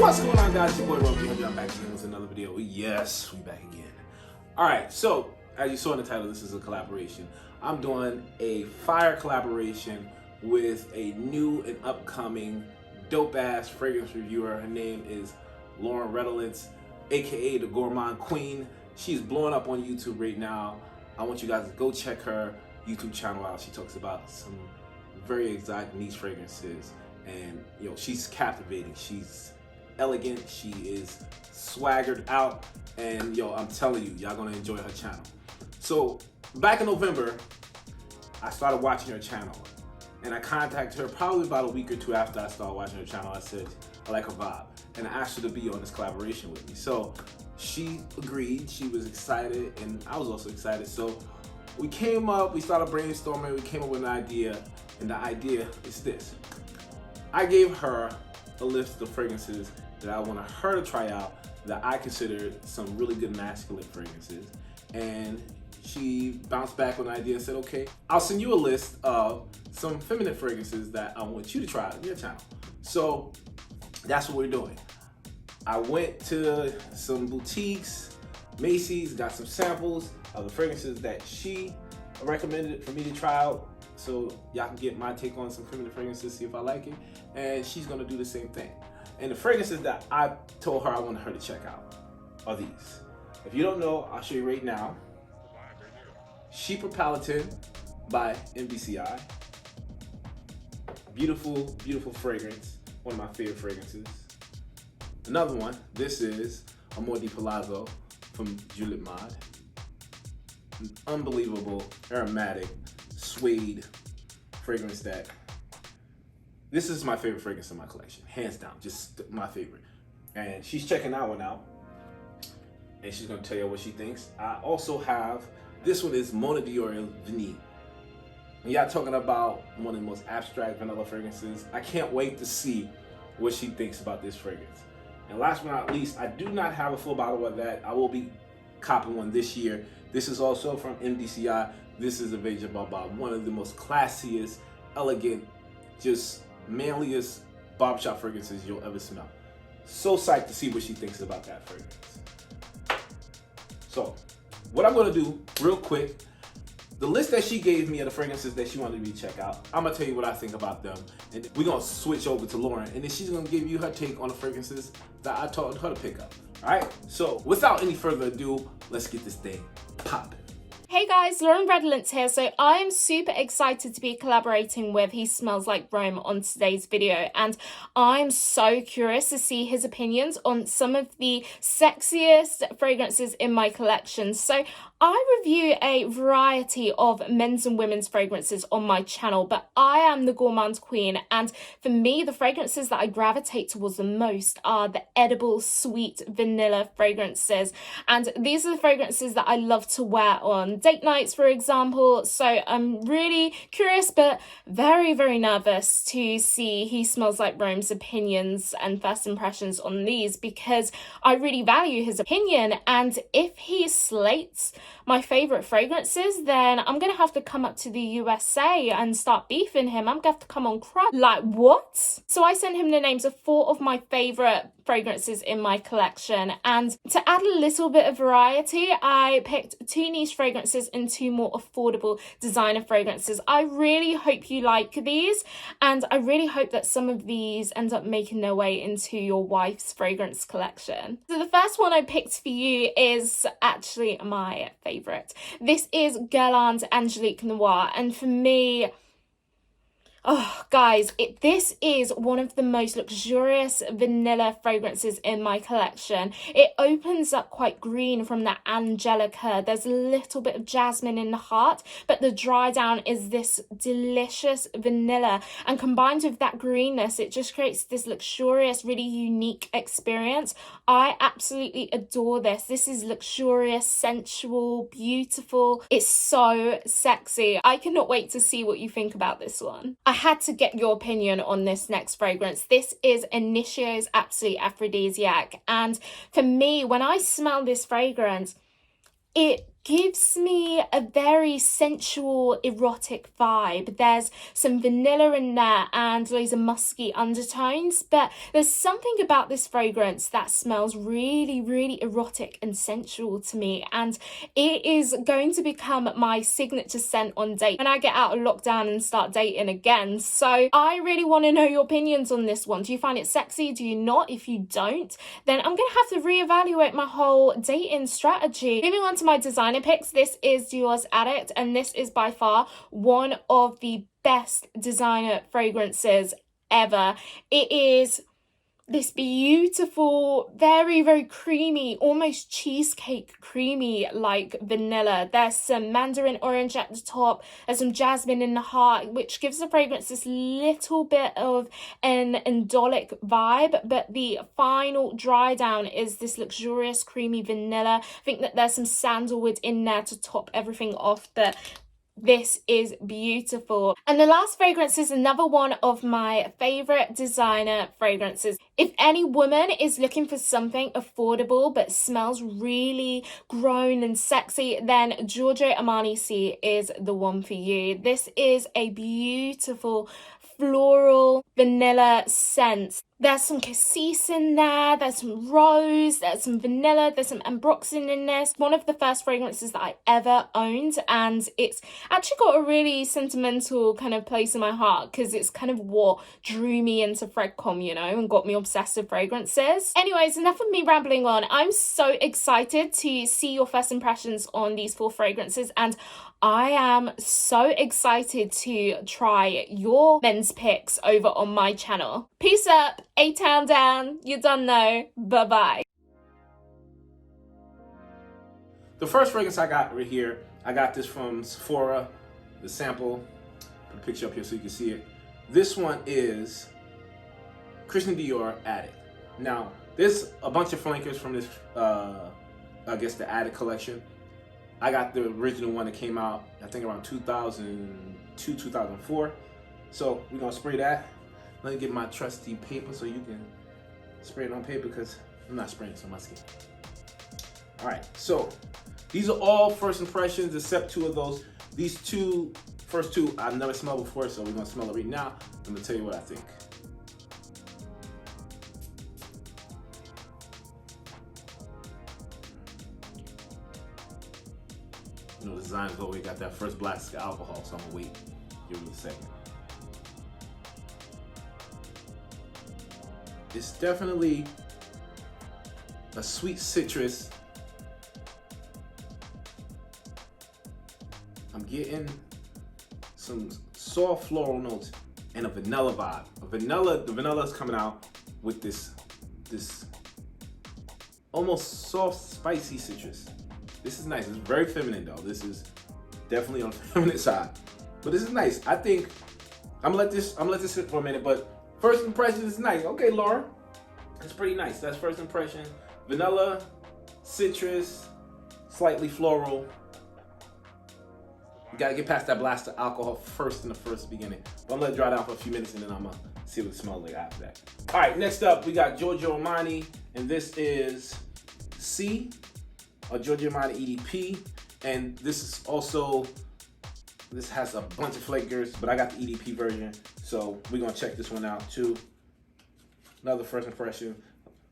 What's going on, guys? It's your boy Roby. I'm back again with another video. Yes, we back again. Alright, so as you saw in the title, this is a collaboration. I'm doing a fire collaboration with a new and upcoming dope-ass fragrance reviewer. Her name is Laruen Redolence, aka the Gourmand Queen. She's blowing up on YouTube right now. I want you guys to go check her YouTube channel out. She talks about some very exotic niche fragrances, and she's captivating. She's elegant, she is swaggered out, and I'm telling you, y'all gonna enjoy her channel. So back in November, I started watching her channel, and I contacted her probably about a week or two after I started watching her channel. I said I like her vibe, and I asked her to be on this collaboration with me. So she agreed. She was excited, and I was also excited. So we started brainstorming, we came up with an idea, and the idea is this. I gave her a list of fragrances that I wanted her to try out that I considered some really good masculine fragrances, and she bounced back with an idea and said, okay, I'll send you a list of some feminine fragrances that I want you to try out on your channel. So that's what we're doing. I went to some boutiques, Macy's, got some samples of the fragrances that she recommended for me to try out, so y'all can get my take on some feminine fragrances, see if I like it, and she's gonna do the same thing. And the fragrances that I told her I wanted her to check out are these. If you don't know, I'll show you right now. Chypre Palatine by MBCI. Beautiful, beautiful fragrance. One of my favorite fragrances. Another one, this is Amor di Palazzo from Juliet Mod. An unbelievable, aromatic, suede fragrance that, this is my favorite fragrance in my collection, hands down, just my favorite. And she's checking that one out, and she's gonna tell you what she thinks. I also have, this one is Mona Dior Vanille. And y'all talking about one of the most abstract vanilla fragrances. I can't wait to see what she thinks about this fragrance. And last but not least, I do not have a full bottle of that. I will be copping one this year. This is also from MDCI. This is a Veja Baba, one of the most classiest, elegant, just manliest barbershop fragrances you'll ever smell. So psyched to see what she thinks about that fragrance. So, what I'm gonna do real quick, the list that she gave me of the fragrances that she wanted me to check out, I'm gonna tell you what I think about them, and we're gonna switch over to Lauren, and then she's gonna give you her take on the fragrances that I told her to pick up. All right, so without any further ado, let's get this thing popping. Hey guys, Laruen Redolence here. So I am super excited to be collaborating with He Smells Like Rome on today's video, and I'm so curious to see his opinions on some of the sexiest fragrances in my collection. So I review a variety of men's and women's fragrances on my channel, but I am the Gourmand Queen, and for me, the fragrances that I gravitate towards the most are the edible, sweet, vanilla fragrances, and these are the fragrances that I love to wear on date nights, for example. So I'm really curious but very, very nervous to see He Smells Like Rome's opinions and first impressions on these, because I really value his opinion, and if he slates my favorite fragrances, then I'm gonna have to come up to the USA and start beefing him. I'm gonna have to come on crap. Like, what? So I sent him the names of 4 of my favorite fragrances in my collection, and to add a little bit of variety, I picked 2 niche fragrances and 2 more affordable designer fragrances. I really hope you like these, and I really hope that some of these end up making their way into your wife's fragrance collection. So the first one I picked for you is actually my favorite. This is Guerlain Angelique Noir, and for me, oh, guys, this is one of the most luxurious vanilla fragrances in my collection. It opens up quite green from that Angelica. There's a little bit of jasmine in the heart, but the dry down is this delicious vanilla. And combined with that greenness, it just creates this luxurious, really unique experience. I absolutely adore this. This is luxurious, sensual, beautiful. It's so sexy. I cannot wait to see what you think about this one. I had to get your opinion on this next fragrance. This is Initio's Absolute Aphrodisiac, and for me, when I smell this fragrance, it gives me a very sensual, erotic vibe. There's some vanilla in there and loads of musky undertones, but there's something about this fragrance that smells really, really erotic and sensual to me, and it is going to become my signature scent on date when I get out of lockdown and start dating again. So I really want to know your opinions on this one. Do you find it sexy? Do you not? If you don't, then I'm gonna have to reevaluate my whole dating strategy. Moving on to my designer picks, this is Dior's Addict, and this is by far one of the best designer fragrances ever. It is this beautiful, very, very creamy, almost cheesecake creamy like vanilla. There's some mandarin orange at the top, there's some jasmine in the heart, which gives the fragrance this little bit of an indolic vibe, but the final dry down is this luxurious creamy vanilla. I think that there's some sandalwood in there to top everything off, but this is beautiful. And the last fragrance is another one of my favorite designer fragrances. If any woman is looking for something affordable but smells really grown and sexy, then Giorgio Armani C is the one for you. This is a beautiful floral vanilla scent. There's some cassis in there, there's some rose, there's some vanilla, there's some ambroxan in this. One of the first fragrances that I ever owned, and it's actually got a really sentimental kind of place in my heart because it's kind of what drew me into Fredcom, you know, and got me obsessed with fragrances. Anyways, enough of me rambling on. I'm so excited to see your first impressions on these 4 fragrances, and I am so excited to try your men's picks over on my channel. Peace up, A-Town down, you done know, bye-bye. The first fragrance I got right here, I got this from Sephora, the sample. Put a picture up here so you can see it. This one is Christian Dior Addict. Now, there's a bunch of flankers from this, I guess the Addict collection. I got the original one that came out, I think around 2002, 2004. So we're gonna spray that. Let me get my trusty paper so you can spray it on paper because I'm not spraying this on my skin. All right, so these are all first impressions except 2 of those. These first two I've never smelled before, so we're gonna smell it right now. I'm gonna tell you what I think. You know, the design's always got that first blast of alcohol, so I'm gonna wait. Give it a second. It's definitely a sweet citrus. I'm getting some soft floral notes and a vanilla vibe. The vanilla is coming out with this almost soft, spicy citrus. This is nice. It's very feminine though. This is definitely on the feminine side, but this is nice. I think I'm gonna let this sit for a minute. But first impression is nice. Okay, Laura, that's pretty nice. That's first impression. Vanilla, citrus, slightly floral. You gotta get past that blast of alcohol first in the first beginning. But I'm gonna let it dry down for a few minutes and then I'm gonna see what it smells like after that. All right, next up we got Giorgio Armani, and this is C, a Giorgio Armani EDP, and this has a bunch of flavors, but I got the EDP version, so we're gonna check this one out too. Another first impression.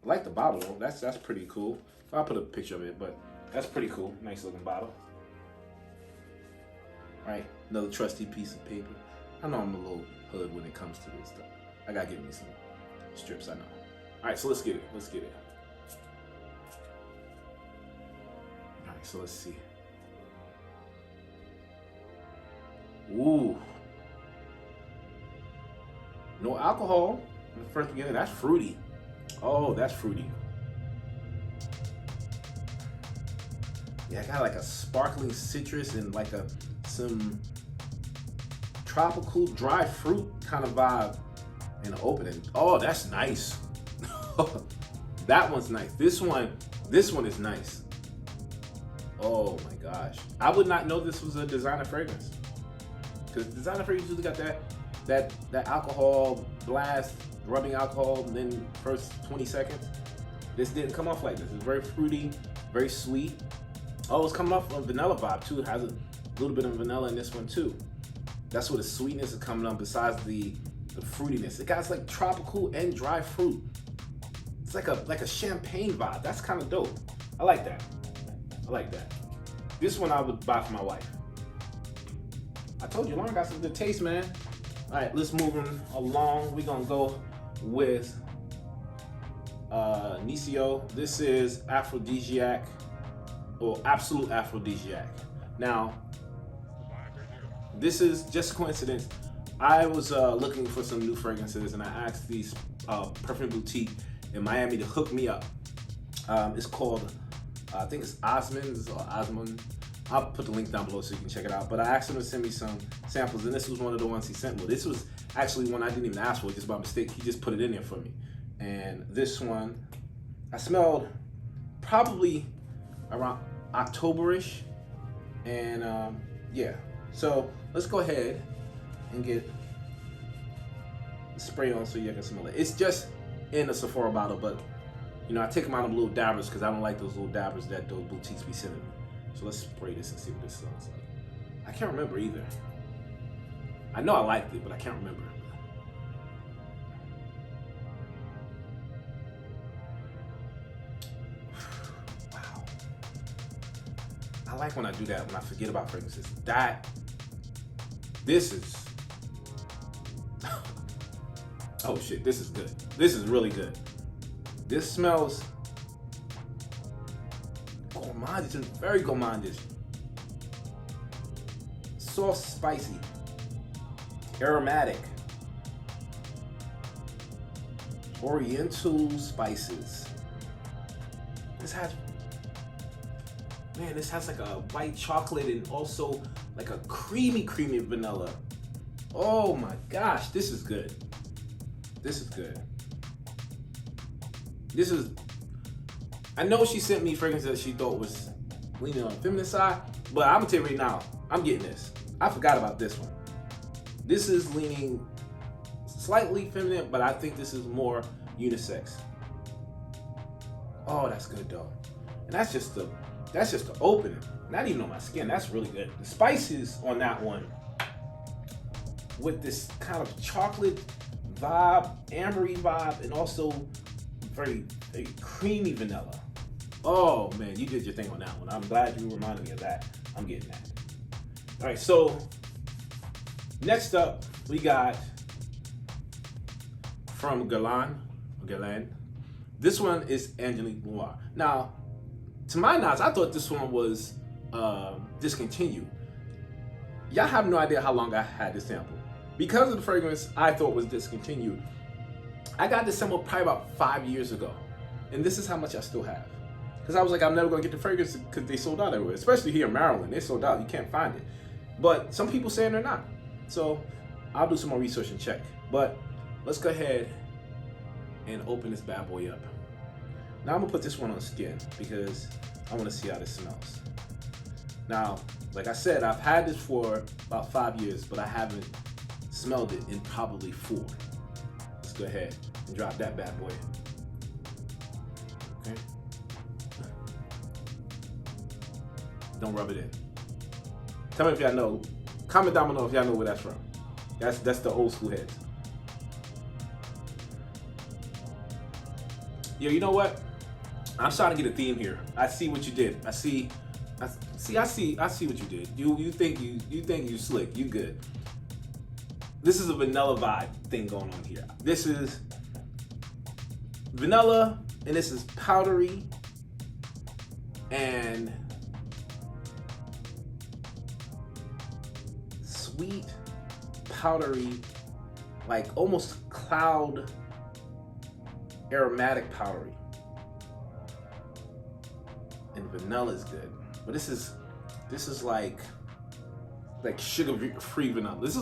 I like the bottle though. That's pretty cool. I'll put a picture of it, but that's pretty cool. Nice looking bottle. All right, another trusty piece of paper. I know I'm a little hood when it comes to this stuff. I gotta get me some strips, I know. All right, so let's get it. All right, so let's see. Ooh. No alcohol in the first beginning. That's fruity. Oh, that's fruity. Yeah, I got like a sparkling citrus and like some tropical dry fruit kind of vibe in the opening. Oh, that's nice. That one's nice. This one is nice. Oh my gosh. I would not know this was a designer fragrance. Because designer fragrance usually got that alcohol blast, rubbing alcohol, and then first 20 seconds. This didn't come off like this. It's very fruity, very sweet. Oh, it's coming off a vanilla vibe too. It has a little bit of vanilla in this one too. That's where the sweetness is coming up besides the fruitiness. It got like tropical and dry fruit. It's like a champagne vibe. That's kind of dope. I like that. I like that. This one I would buy for my wife. I told you, Lauren got some good taste, man. All right, let's move along. We're gonna go with Nisio. This is Aphrodisiac, or Absolute Aphrodisiac. Now, this is just a coincidence. I was looking for some new fragrances, and I asked these perfume boutique in Miami to hook me up. It's called, I think it's Osmond's or Osmond. I'll put the link down below so you can check it out. But I asked him to send me some samples, and this was one of the ones he sent me. This was actually one I didn't even ask for, just by mistake. He just put it in there for me. And this one, I smelled probably around October-ish. And yeah, so let's go ahead and get the spray on so you can smell it. It's just in a Sephora bottle, but you know, I take them out of little dabbers because I don't like those little dabbers that those boutiques be sending me. So let's spray this and see what this smells like. I can't remember either. I know I liked it, but I can't remember. Wow. I like when I do that, when I forget about fragrances. This is, oh shit, this is good. This is really good. This smells gourmandish, and very gourmandish. Soft, spicy, aromatic, oriental spices. This has like a white chocolate and also like a creamy vanilla. Oh my gosh, this is good. This is good. I know she sent me fragrances that she thought was leaning on the feminine side, but I'm gonna tell you right now, I'm getting this. I forgot about this one. This is leaning slightly feminine, but I think this is more unisex. Oh, that's good though. And that's just the opening. Not even on my skin. That's really good. The spices on that one with this kind of chocolate vibe, ambery vibe, and also very creamy vanilla. Oh man, you did your thing on that one. I'm glad you reminded me of that. I'm getting that. All right, so next up we got from Guerlain. This one is Angelique Noir. Now, to my knowledge, I thought this one was discontinued. Y'all have no idea how long I had this sample. Because of the fragrance I thought was discontinued, I got this sample probably about 5 years ago. And this is how much I still have. Because I was like, I'm never gonna get the fragrance because they sold out everywhere. Especially here in Maryland, they sold out, you can't find it. But some people saying they're not. So I'll do some more research and check. But let's go ahead and open this bad boy up. Now I'm gonna put this one on skin because I wanna see how this smells. Now, like I said, I've had this for about 5 years, but I haven't smelled it in probably 4. Let's go ahead and drop that bad boy. Okay. Don't rub it in. Tell me if y'all know. Comment down below if y'all know where that's from. That's the old school heads. Yo, you know what? I'm starting to get a theme here. I see what you did. I see what you did. You think you slick. You good. This is a vanilla vibe thing going on here. This is vanilla, and this is powdery and sweet, powdery, like almost cloud aromatic powdery. And vanilla is good, but this is like sugar-free vanilla. This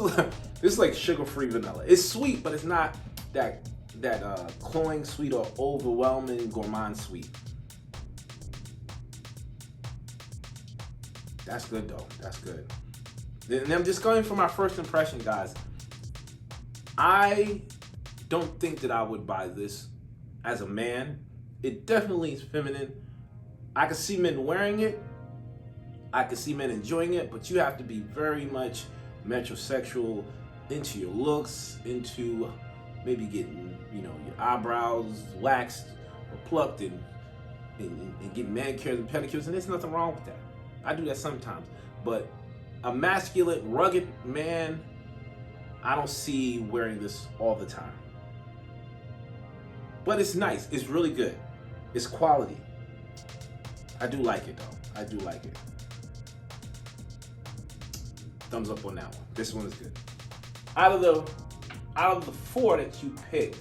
is like sugar-free vanilla. It's sweet, but it's not that cloying sweet or overwhelming gourmand sweet. That's good though. That's good. And I'm just going for my first impression, guys. I don't think that I would buy this as a man. It definitely is feminine. I can see men wearing it, I can see men enjoying it, but you have to be very much metrosexual, into your looks, into maybe getting, you know, your eyebrows waxed or plucked and getting manicures and pedicures, and there's nothing wrong with that. I do that sometimes, but a masculine, rugged man, I don't see wearing this all the time. But it's nice. It's really good. It's quality. I do like it though. I do like it. Thumbs up on that one. This one is good. Out of the 4 that you picked,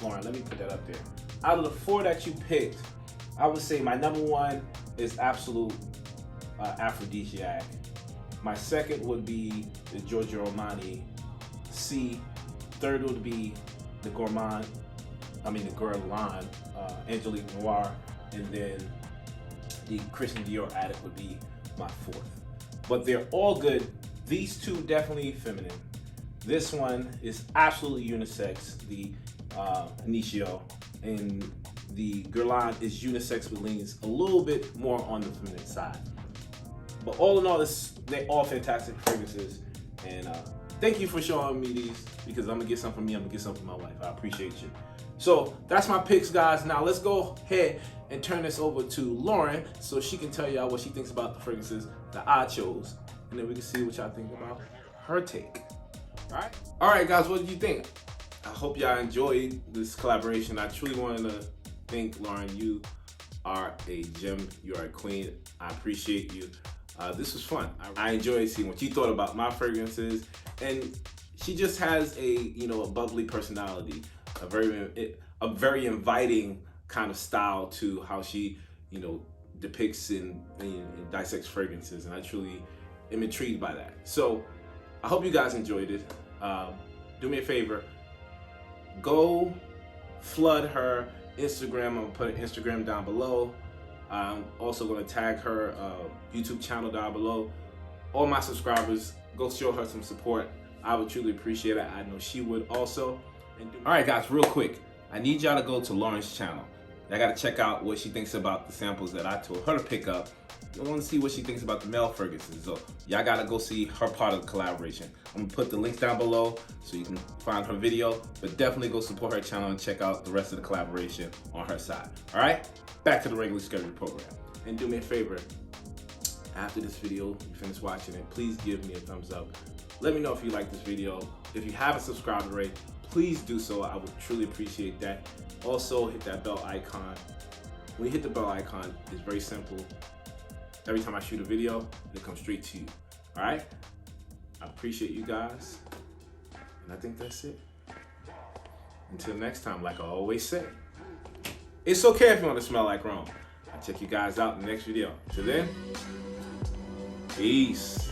Lauren, let me put that up there. Out of the 4 that you picked, I would say my number 1 is Absolute Aphrodisiac. My second would be the Giorgio Armani C. Third would be the Guerlain Angelique Noir, and then the Christian Dior Addict would be my 4th. But they're all good. These 2 definitely feminine. This one is absolutely unisex, the Initio, and the Guerlain is unisex but leans a little bit more on the feminine side. But all in all, they're all fantastic fragrances, and thank you for showing me these, because I'm gonna get some for me, I'm gonna get some for my wife. I appreciate you. So that's my picks, guys. Now let's go ahead and turn this over to Lauren so she can tell y'all what she thinks about the fragrances that I chose, and then we can see what y'all think about her take. All right, guys, what did you think? I hope y'all enjoyed this collaboration. I truly wanted to thank Lauren. You are a gem. You are a queen. I appreciate you. This was fun. I enjoyed seeing what you thought about my fragrances, and she just has a bubbly personality, a very inviting kind of style to how she depicts and dissects fragrances, and I truly am intrigued by that. So I hope you guys enjoyed it. Do me a favor, go flood her Instagram. I'm gonna put her Instagram down below. I'm also gonna tag her YouTube channel down below. All my subscribers, go show her some support. I would truly appreciate it. I know she would also. All right, guys, real quick, I need y'all to go to Lauren's channel. I gotta check out what she thinks about the samples that I told her to pick up. I want to see what she thinks about the male fragrances, so y'all gotta go see her part of the collaboration. I'm gonna put the links down below so you can find her video, but definitely go support her channel and check out the rest of the collaboration on her side. All right, back to the regular scheduled program. And do me a favor, after this video, you finish watching it, please give me a thumbs up. Let me know if you like this video. If you haven't subscribed already, please do so. I would truly appreciate that. Also, hit that bell icon. When you hit the bell icon, it's very simple. Every time I shoot a video, it comes straight to you. All right? I appreciate you guys. And I think that's it. Until next time, like I always say, it's okay if you want to smell like Rome. I'll check you guys out in the next video. Till then, peace.